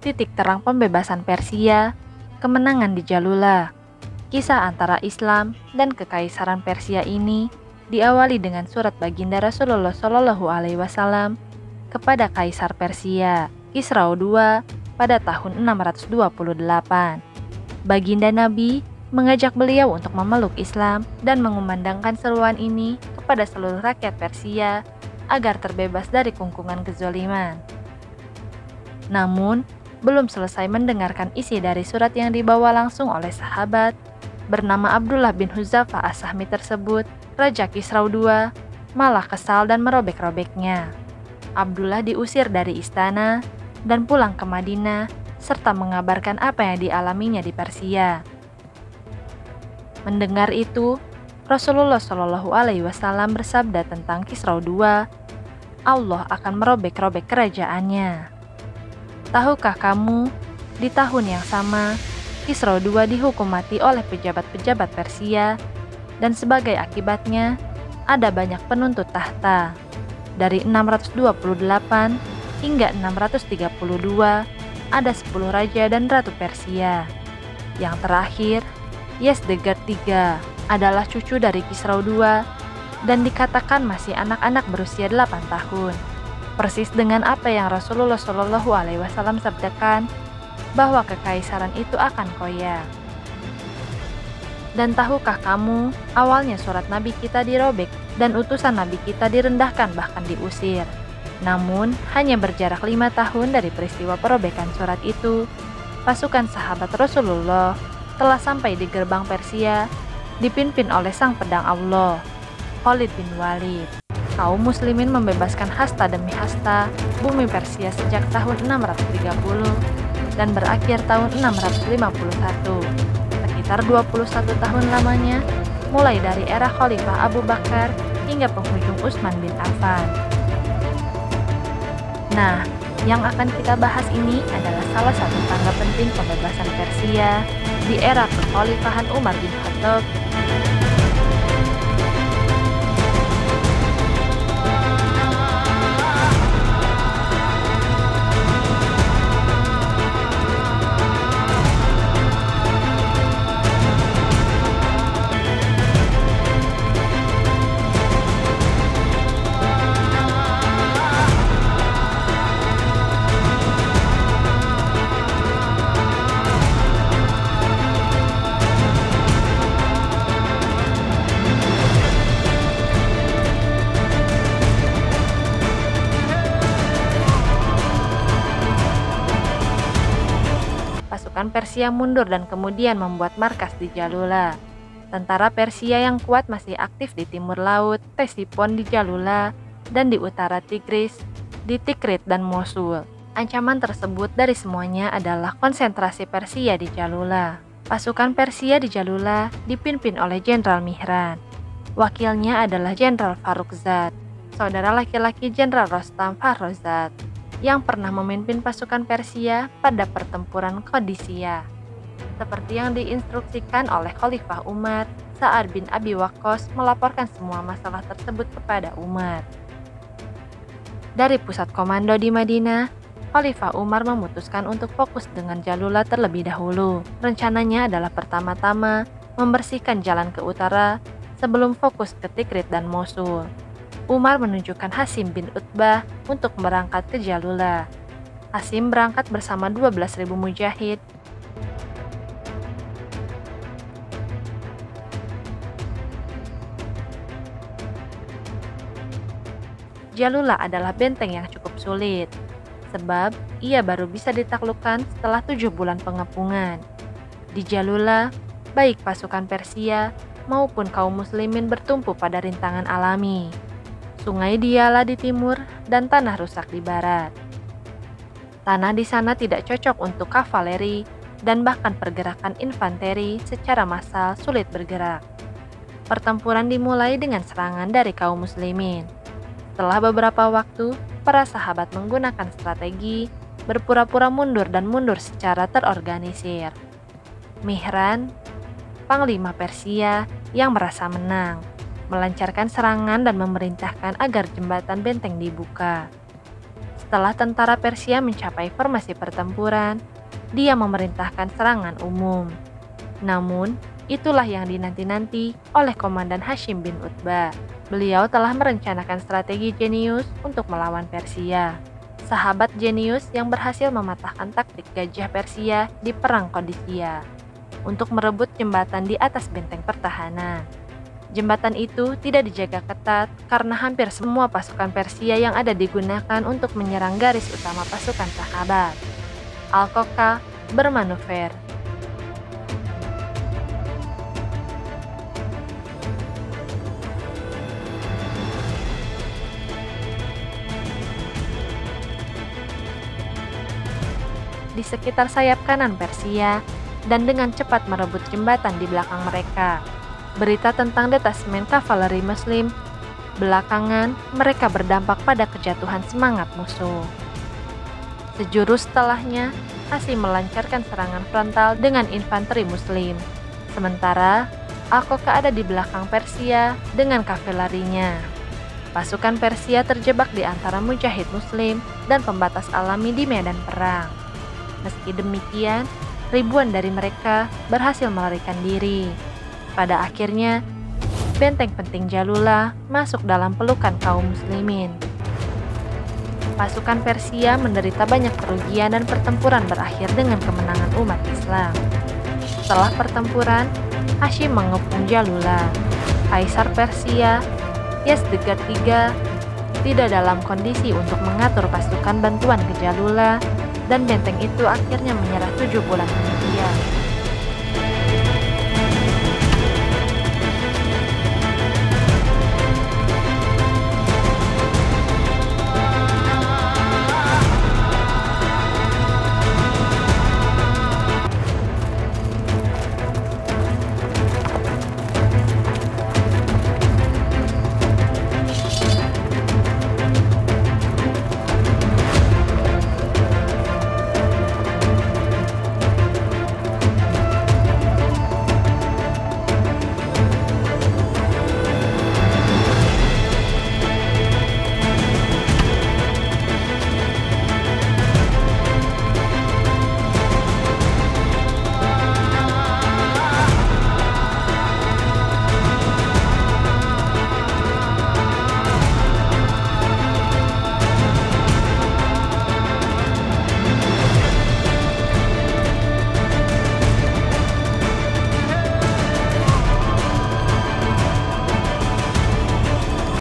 Titik terang pembebasan Persia, kemenangan di Jalula. Kisah antara Islam dan Kekaisaran Persia ini diawali dengan surat baginda Rasulullah Shallallahu Alaihi Wasallam kepada Kaisar Persia, Kisra II, pada tahun 628. Baginda Nabi mengajak beliau untuk memeluk Islam dan mengumandangkan seruan ini kepada seluruh rakyat Persia agar terbebas dari kungkungan kezaliman. Namun, belum selesai mendengarkan isi dari surat yang dibawa langsung oleh sahabat bernama Abdullah bin Huzafa As-Sahmi tersebut, Raja Kisra II malah kesal dan merobek-robeknya. Abdullah diusir dari istana dan pulang ke Madinah serta mengabarkan apa yang dialaminya di Persia. Mendengar itu, Rasulullah Shallallahu Alaihi Wasallam bersabda tentang Kisra II, Allah akan merobek-robek kerajaannya. Tahukah kamu, di tahun yang sama, Kisra II dihukum mati oleh pejabat-pejabat Persia, dan sebagai akibatnya, ada banyak penuntut tahta. Dari 628 hingga 632, ada 10 raja dan ratu Persia. Yang terakhir, Yezdegerd III adalah cucu dari Kisra II dan dikatakan masih anak-anak berusia 8 tahun. Persis dengan apa yang Rasulullah Shallallahu Alaihi Wasallam sabdakan, bahwa kekaisaran itu akan koyak. Dan tahukah kamu, awalnya surat Nabi kita dirobek dan utusan Nabi kita direndahkan bahkan diusir. Namun, hanya berjarak 5 tahun dari peristiwa perobekan surat itu, pasukan sahabat Rasulullah telah sampai di gerbang Persia, dipimpin oleh sang pedang Allah, Khalid bin Walid. Kaum muslimin membebaskan hasta demi hasta bumi Persia sejak tahun 630 dan berakhir tahun 651. Sekitar 21 tahun lamanya, mulai dari era Khalifah Abu Bakar hingga penghujung Utsman bin Affan. Nah, yang akan kita bahas ini adalah salah satu tangga penting pembebasan Persia di era kekhalifahan Umar bin Khattab. Pasukan Persia mundur dan kemudian membuat markas di Jalula. Tentara Persia yang kuat masih aktif di timur laut, Ctesifon di Jalula, dan di utara Tigris, di Tikrit dan Mosul. Ancaman tersebut dari semuanya adalah konsentrasi Persia di Jalula. Pasukan Persia di Jalula dipimpin oleh Jenderal Mihran. Wakilnya adalah Jenderal Farrukhzad, saudara laki-laki Jenderal Rostam Farrozad, yang pernah memimpin pasukan Persia pada pertempuran Qadisiyah, seperti yang diinstruksikan oleh Khalifah Umar. Sa'ad bin Abi Waqqas melaporkan semua masalah tersebut kepada Umar. Dari pusat komando di Madinah, Khalifah Umar memutuskan untuk fokus dengan Jalula terlebih dahulu. Rencananya adalah pertama-tama membersihkan jalan ke utara sebelum fokus ke Tikrit dan Mosul. Umar menunjukkan Hasim bin Utbah untuk berangkat ke Jalula. Hasim berangkat bersama 12.000 mujahid. Jalula adalah benteng yang cukup sulit, sebab ia baru bisa ditaklukkan setelah 7 bulan pengepungan. Di Jalula, baik pasukan Persia maupun kaum muslimin bertumpu pada rintangan alami. Sungai Diyala di timur dan tanah rusak di barat. Tanah di sana tidak cocok untuk kavaleri dan bahkan pergerakan infanteri secara massal sulit bergerak. Pertempuran dimulai dengan serangan dari kaum muslimin. Setelah beberapa waktu, para sahabat menggunakan strategi berpura-pura mundur dan mundur secara terorganisir. Mihran, panglima Persia yang merasa menang, melancarkan serangan dan memerintahkan agar jembatan benteng dibuka. Setelah tentara Persia mencapai formasi pertempuran, dia memerintahkan serangan umum. Namun, itulah yang dinanti-nanti oleh Komandan Hashim bin Utbah. Beliau telah merencanakan strategi jenius untuk melawan Persia. Sahabat jenius yang berhasil mematahkan taktik gajah Persia di Perang Qadisiyah untuk merebut jembatan di atas benteng pertahanan. Jembatan itu tidak dijaga ketat karena hampir semua pasukan Persia yang ada digunakan untuk menyerang garis utama pasukan sahabat. Al-Qoqa bermanuver. Di sekitar sayap kanan Persia dan dengan cepat merebut jembatan di belakang mereka. Berita tentang detasmen kavaleri Muslim belakangan mereka berdampak pada kejatuhan semangat musuh. Sejurus setelahnya, Hashim melancarkan serangan frontal dengan infanteri Muslim, sementara Al-Qoqa ada di belakang Persia dengan kavalerinya. Pasukan Persia terjebak di antara mujahid Muslim dan pembatas alami di medan perang. Meski demikian, ribuan dari mereka berhasil melarikan diri. Pada akhirnya, benteng penting Jalula masuk dalam pelukan kaum muslimin. Pasukan Persia menderita banyak kerugian dan pertempuran berakhir dengan kemenangan umat Islam. Setelah pertempuran, Hashim mengepung Jalula. Kaisar Persia, Yazdegerd III, tidak dalam kondisi untuk mengatur pasukan bantuan ke Jalula, dan benteng itu akhirnya menyerah 7 bulan kemudian.